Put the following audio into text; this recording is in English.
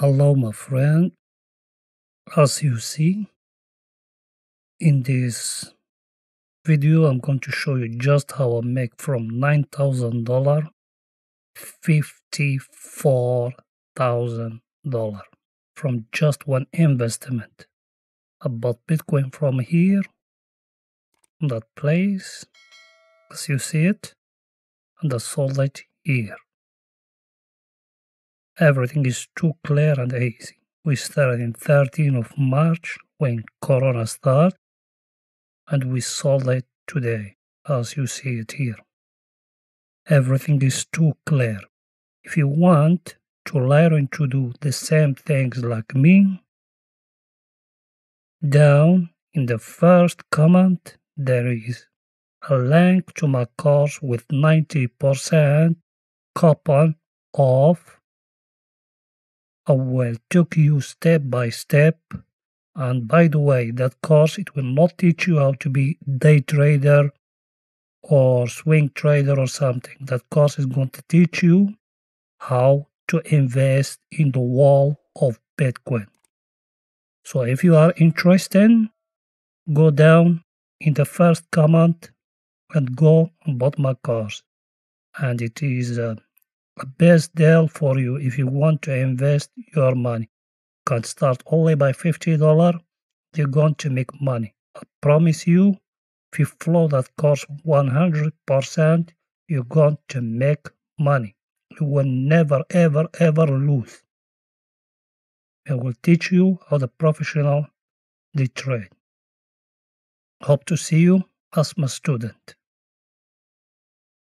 Hello, my friend. As you see in this video, I'm going to show you just how I make from $9,000 $54,000 from just one investment. I bought Bitcoin from here, that place, as you see it, and I sold it here. Everything is too clear and easy. We started in 13th of March when Corona started, and we sold it today, as you see it here. Everything is too clear. If you want to learn to do the same things like me, down in the first comment there is a link to my course with 90% coupon off. I will take you step by step. And by the way, that course, it will not teach you how to be day trader or swing trader or something. That course is going to teach you how to invest in the world of Bitcoin. So if you are interested, go down in the first comment and go and buy my course. And it is a best deal for you if you want to invest your money. You can start only by $50. You're going to make money. I promise you, if you follow that course 100%, you're going to make money. You will never, ever, ever lose. I will teach you how the professional they trade. Hope to see you as my student.